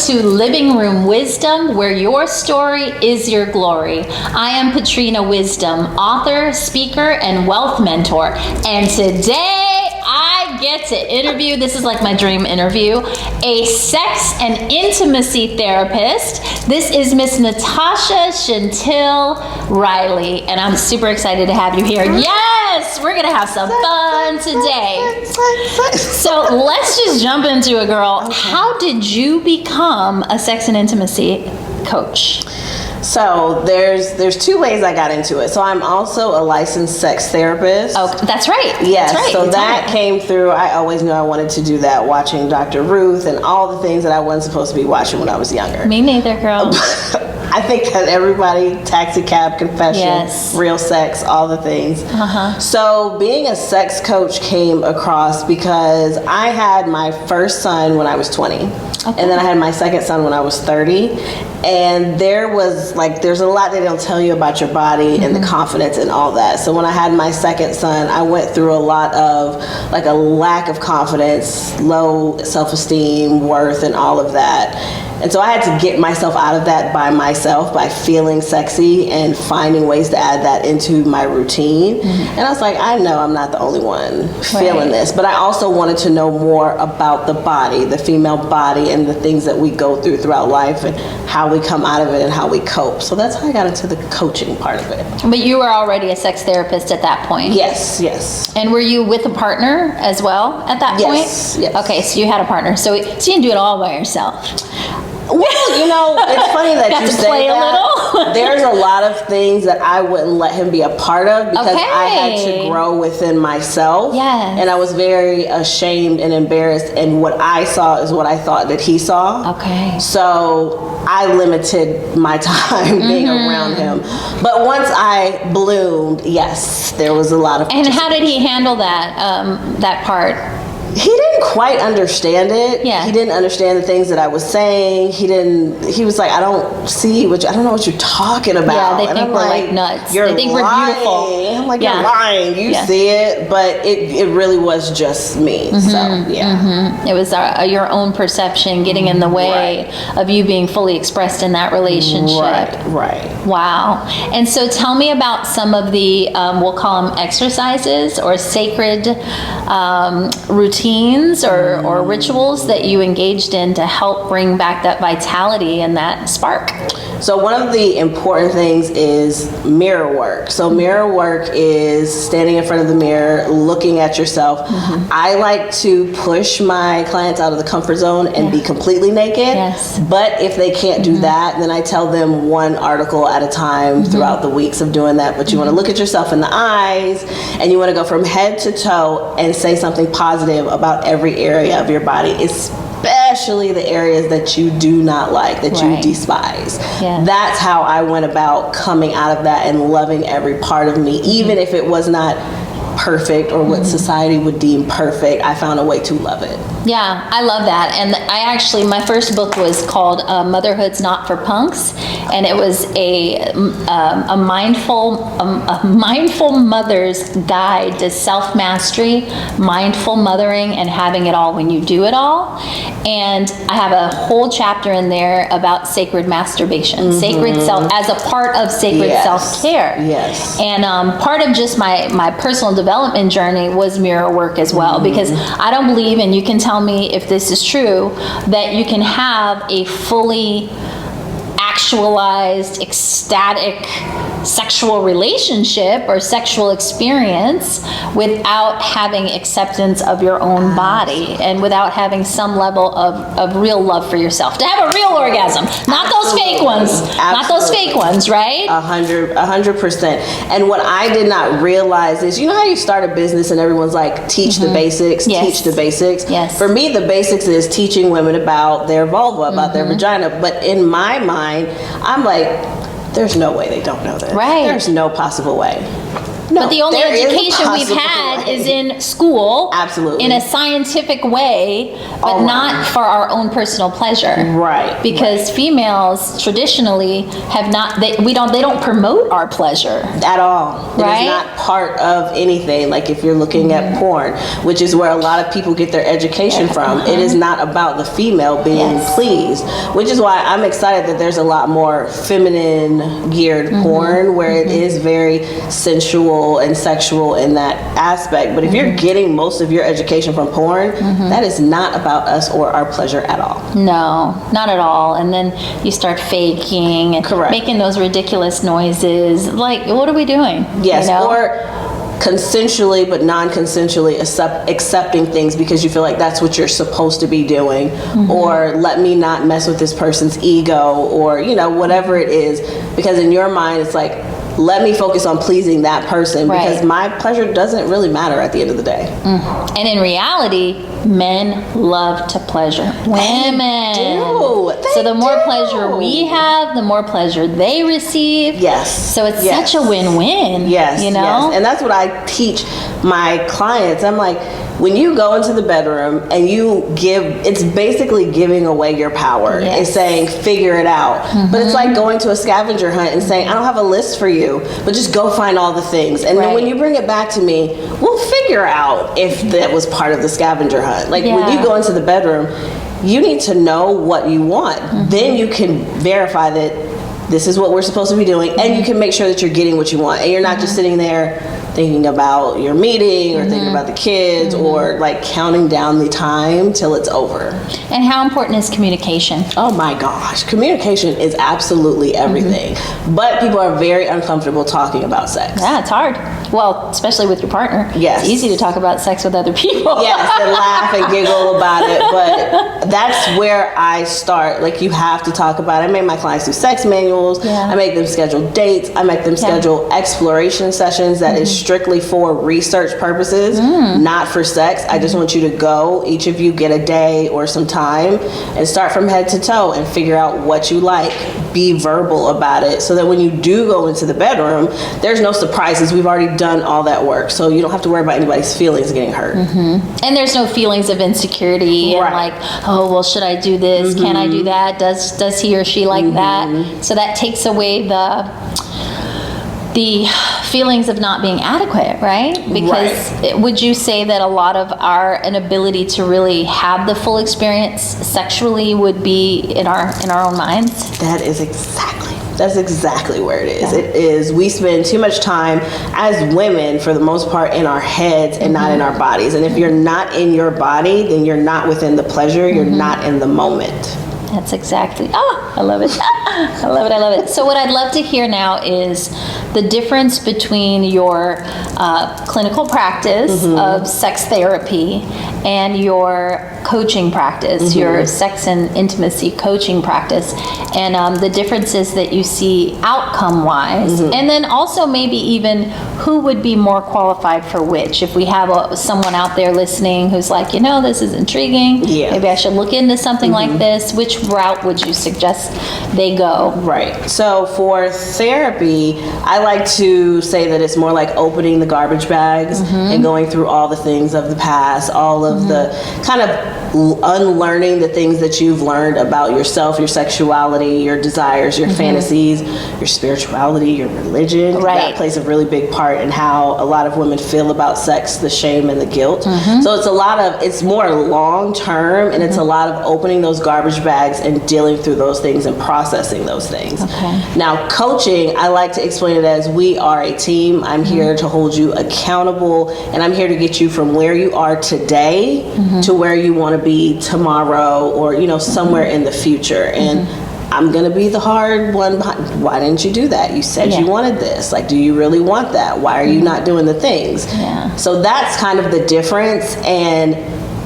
to Living Room Wisdom, where your story is your glory. I am Patrina Wisdom, author, speaker, and wealth mentor. And today I get to interview, this is like my dream interview, a sex and intimacy therapist. This is Miss Natasha Chantil Riley, and I'm super excited to have you here. Yes, we're gonna have some fun today. So let's just jump into it, girl. Okay. How did you become a sex and intimacy coach? So there's two ways I got into it. So I'm also a licensed sex therapist. Oh, that's right. Yes. That's right. So that came through. I always knew I wanted to do that, watching Dr. Ruth and all the things that I wasn't supposed to be watching when I was younger. Me neither, girl. I think that everybody, Taxi Cab Confession, yes. Real Sex, all the things. So being a sex coach came across because I had my first son when I was 20. Okay. And then I had my second son when I was 30. And there's a lot they don't tell you about your body and the confidence and all that. So when I had my second son, I went through a lot of like a lack of confidence, low self-esteem, worth, and all of that. And so I had to get myself out of that by myself, by feeling sexy and finding ways to add that into my routine. And I was like, I know I'm not the only one feeling this, but I also wanted to know more about the body, the female body, and the things that we go through throughout life and how we come out of it and how we cope. So that's how I got into the coaching part of it. But you were already a sex therapist at that point? Yes, yes. And were you with a partner as well at that point? Yes. Okay, so you had a partner. So you didn't do it all by yourself. Well, you know, it's funny that you say that. There's a lot of things that I wouldn't let him be a part of because I had to grow within myself. Yes. And I was very ashamed and embarrassed, and what I saw is what I thought that he saw. Okay. So I limited my time being around him. But once I bloomed, yes, there was a lot of... And how did he handle that, that part? He didn't quite understand it. Yeah. He didn't understand the things that I was saying. He was like, I don't know what you're talking about. Yeah, they think we're like nuts. They think lying. We're beautiful. I'm like, you're lying. You see it. But it really was just me. So, yeah. It was your own perception getting in the way of you being fully expressed in that relationship. Right. Wow. And so tell me about some of the, we'll call them exercises or sacred routines or rituals that you engaged in to help bring back that vitality and that spark. So one of the important things is mirror work. So mirror work is standing in front of the mirror, looking at yourself. I like to push my clients out of the comfort zone and be completely naked. Yes. But if they can't do that, then I tell them one article at a time throughout the weeks of doing that. But you want to look at yourself in the eyes and you want to go from head to toe and say something positive about every area of your body, especially the areas that you do not like, that you despise. That's how I went about coming out of that and loving every part of me, even if it was not perfect or what society would deem perfect. I found a way to love it. Yeah, I love that. And my first book was called Motherhood's Not for Punks, and it was a mindful mother's guide to self-mastery, mindful mothering, and having it all when you do it all. And I have a whole chapter in there about sacred masturbation, sacred self, as a part of sacred self-care. Yes. And part of just my personal development journey was mirror work as well, because I don't believe, and you can tell me if this is true, that you can have a fully actualized, ecstatic sexual relationship or sexual experience without having acceptance of your own body and without having some level of real love for yourself. To have a real orgasm, not those fake ones, not those fake ones, right? 100%. And what I did not realize is, you know how you start a business and everyone's like, teach the basics, teach the basics. Yes. For me, the basics is teaching women about their vulva, about their vagina. But in my mind, I'm like, there's no way they don't know this. Right. There's no possible way. No, but the only there is a education we've possible had way. is in school. Absolutely. In a scientific way, but not for our own personal pleasure. Right. Because females traditionally have not, they don't promote our pleasure. At all. Right? It is not part of anything. Like if you're looking at porn, which is where a lot of people get their education from, it is not about the female being pleased, which is why I'm excited that there's a lot more feminine geared porn where it is very sensual and sexual in that aspect. But if you're getting most of your education from porn, that is not about us or our pleasure at all. No, not at all. And then you start faking and making those ridiculous noises. Like, what are we doing? Yes, you know? or consensually but non-consensually accepting things because you feel like that's what you're supposed to be doing, or let me not mess with this person's ego, or whatever it is, because in your mind it's like, let me focus on pleasing that person because my pleasure doesn't really matter at the end of the day. And in reality, men love to pleasure women. So the more pleasure we have, the more pleasure they receive. Yes. So it's such a win-win. Yes. Yes. And that's what I teach my clients. I'm like, when you go into the bedroom and you it's basically giving away your power. It's saying, figure it out. But it's like going to a scavenger hunt and saying, I don't have a list for you, but just go find all the things. And then when you bring it back to me, we'll figure out if that was part of the scavenger hunt. Like when you go into the bedroom, you need to know what you want. Then you can verify that this is what we're supposed to be doing, and you can make sure that you're getting what you want, and you're not just sitting there thinking about your meeting or thinking about the kids or like counting down the time till it's over. And how important is communication? Oh my gosh, communication is absolutely everything. But people are very uncomfortable talking about sex. Yeah, it's hard. Well, especially with your partner. Yes. It's easy to talk about sex with other people. Yes, and laugh and giggle about it, but that's where I start. Like, you have to talk about it. I make my clients do sex manuals. I make them schedule dates. I make them schedule exploration sessions that is strictly for research purposes, not for sex. I just want you to go, each of you get a day or some time, and start from head to toe and figure out what you like. Be verbal about it so that when you do go into the bedroom, there's no surprises. We've already done all that work, so you don't have to worry about anybody's feelings getting hurt. And there's no feelings of insecurity and like, oh, well, should I do this? Can I do that? Does he or she like that? So that takes away the feelings of not being adequate, right? Because would you say that a lot of our inability to really have the full experience sexually would be in our own minds? That's exactly where it is. It is. We spend too much time as women, for the most part, in our heads and not in our bodies. And if you're not in your body, then you're not within the pleasure. You're not in the moment. That's exactly. I love it. I love it. I love it. So what I'd love to hear now is the difference between your clinical practice of sex therapy and your coaching practice, your sex and intimacy coaching practice, and the differences that you see outcome-wise. And then also maybe even who would be more qualified for which. If we have someone out there listening who's like, this is intriguing. Maybe I should look into something like this. Which route would you suggest they go? Right. So for therapy, I like to say that it's more like opening the garbage bags and going through all the things of the past, all of the kind of unlearning the things that you've learned about yourself, your sexuality, your desires, your fantasies, your spirituality, your religion. That plays a really big part in how a lot of women feel about sex, the shame and the guilt. So it's more long term, and it's a lot of opening those garbage bags and dealing through those things and processing those things. Now, coaching, I like to explain it as we are a team. I'm here to hold you accountable, and I'm here to get you from where you are today to where you want to be tomorrow, or somewhere in the future. And I'm gonna be the hard one behind. Why didn't you do that? You said you wanted this. Like, do you really want that? Why are you not doing the things? So that's kind of the difference. And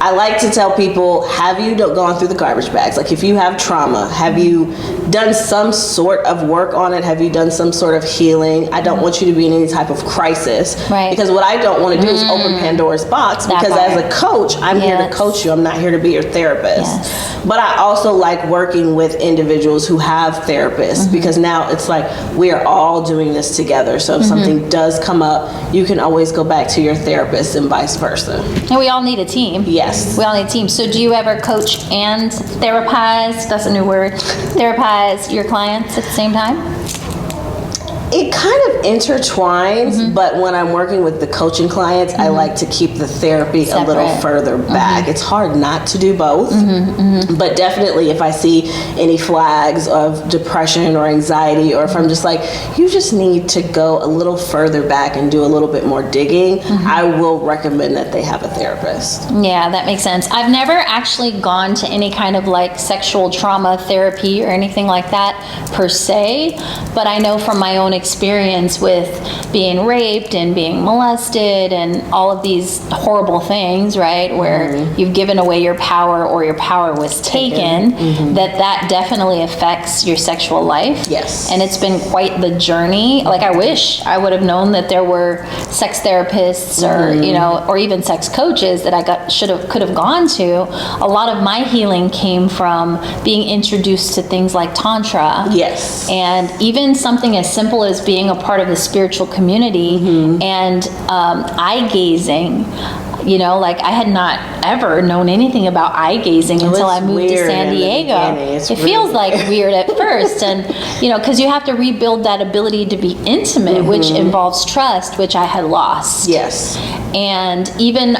I like to tell people, have you gone through the garbage bags? Like, if you have trauma, have you done some sort of work on it? Have you done some sort of healing? I don't want you to be in any type of crisis. Right. Because what I don't want to do is open Pandora's box, because as a coach, I'm here to coach you. I'm not here to be your therapist. Yes. But I also like working with individuals who have therapists, because now it's like we are all doing this together. So if something does come up, you can always go back to your therapist and vice versa. And we all need a team. Yes. We all need a team. So do you ever coach and therapize, that's a new word, therapize your clients at the same time? It kind of intertwines, but when I'm working with the coaching clients, I like to keep the therapy a little further back. It's hard not to do both, but definitely if I see any flags of depression or anxiety, or if I'm just like, you just need to go a little further back and do a little bit more digging, I will recommend that they have a therapist. Yeah, that makes sense. I've never actually gone to any kind of like sexual trauma therapy or anything like that per se, but I know from my own experience with being raped and being molested and all of these horrible things, right, where you've given away your power or your power was taken, that definitely affects your sexual life. Yes. And it's been quite the journey. Like, I wish I would have known that there were sex therapists or, you know, or even sex coaches that I could have gone to. A lot of my healing came from being introduced to things like Tantra. Yes. And even something as simple as being a part of the spiritual community and eye gazing. You know, like, I had not ever known anything about eye gazing until I moved to San Diego. It feels like weird at first, and you know, because you have to rebuild that ability to be intimate, which involves trust, which I had lost. Yes. And even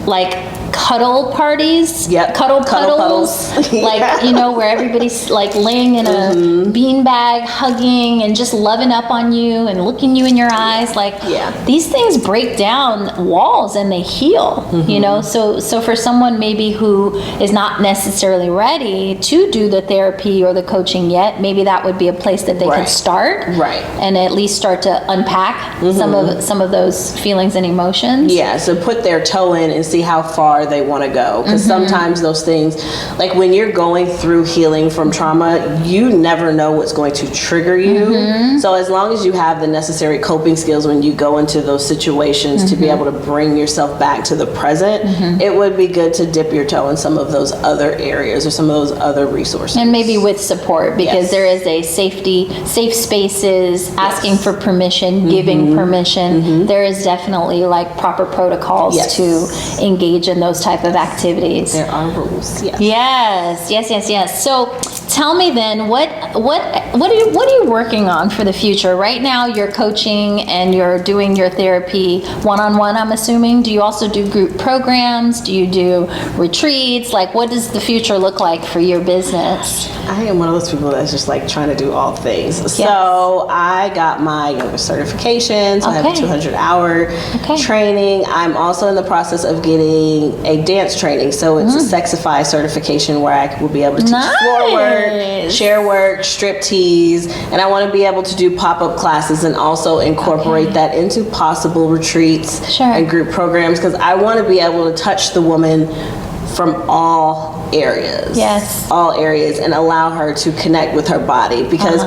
like cuddle parties, cuddle puddles, like, you know, where everybody's like laying in a beanbag, hugging and just loving up on you and looking you in your eyes. Like, these things break down walls and they heal, you know. So for someone maybe who is not necessarily ready to do the therapy or the coaching yet, maybe that would be a place that they could start, and at least start to unpack some of those feelings and emotions. Yeah, so put their toe in and see how far they want to go, because sometimes those things, like when you're going through healing from trauma, you never know what's going to trigger you. So as long as you have the necessary coping skills when you go into those situations to be able to bring yourself back to the present, it would be good to dip your toe in some of those other areas or some of those other resources, and maybe with support, because there is a safe spaces, asking for permission, giving permission. There is definitely like proper protocols to engage in those type of activities. There are rules. Yes. So tell me then, what are you working on for the future? Right now you're coaching and you're doing your therapy one-on-one, I'm assuming. Do you also do group programs? Do you do retreats? Like, what does the future look like for your business? I am one of those people that's just like trying to do all things. So I got my yoga certification, so I have a 200-hour training. I'm also in the process of getting a dance training, so it's a Sexify certification where I will be able to teach floor work, chair work, strip tease, and I want to be able to do pop-up classes and also incorporate that into possible retreats and group programs, because I want to be able to touch the woman from all areas. All areas, and allow her to connect with her body, because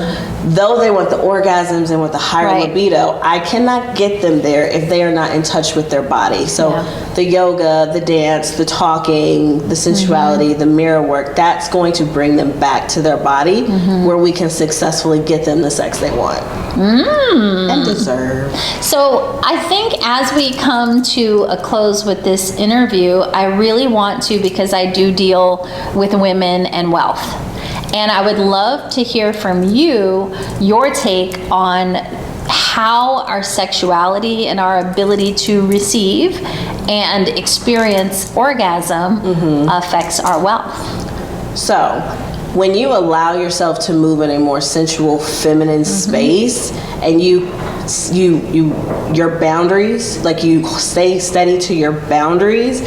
though they want the orgasms and want the higher libido, I cannot get them there if they are not in touch with their body. So the yoga, the dance, the talking, the sensuality, the mirror work, that's going to bring them back to their body, where we can successfully get them the sex they want and deserve. So I think as we come to a close with this interview, I really want to, because I do deal with women and wealth, and I would love to hear from you, your take on how our sexuality and our ability to receive and experience orgasm affects our wealth. So when you allow yourself to move in a more sensual, feminine space, and your boundaries, like you stay steady to your boundaries,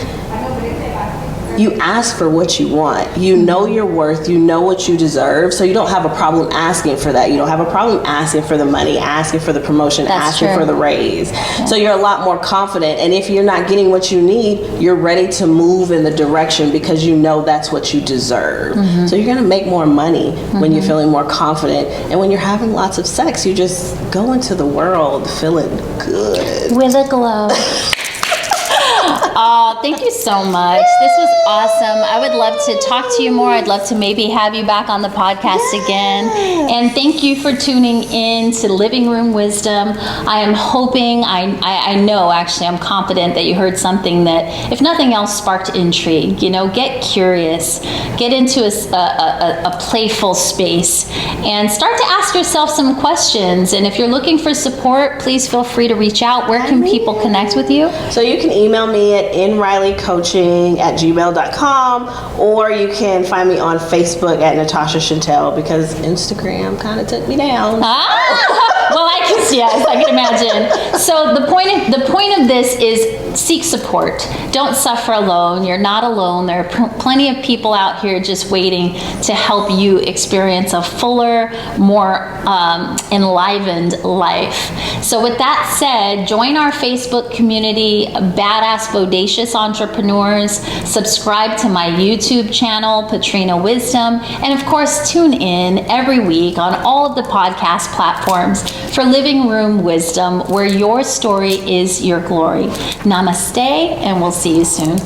you ask for what you want. You know your worth, you know what you deserve, so you don't have a problem asking for that. You don't have a problem asking for the money, asking for the promotion, asking for the raise. So you're a lot more confident, and if you're not getting what you need, you're ready to move in the direction because you know that's what you deserve. So you're going to make more money when you're feeling more confident, and when you're having lots of sex, you just go into the world feeling good. With a glow. Oh, thank you so much. This was awesome. I would love to talk to you more. I'd love to maybe have you back on the podcast again. And thank you for tuning in to Living Room Wisdom. I am hoping, I know actually, I'm confident that you heard something that, if nothing else, sparked intrigue. You know, get curious, get into a playful space, and start to ask yourself some questions. And if you're looking for support, please feel free to reach out. Where can people connect with you? So you can email me at nrileycoaching@gmail.com, or you can find me on Facebook at Natasha Chantel, because Instagram kind of took me down. Well, I can imagine. So the point of this is seek support. Don't suffer alone. You're not alone. There are plenty of people out here just waiting to help you experience a fuller, more enlivened life. So with that said, join our Facebook community, Badass Bodacious Entrepreneurs. Subscribe to my YouTube channel, Patrina Wisdom. And of course, tune in every week on all of the podcast platforms for Living Room Wisdom, where your story is your glory. Namaste, and we'll see you soon.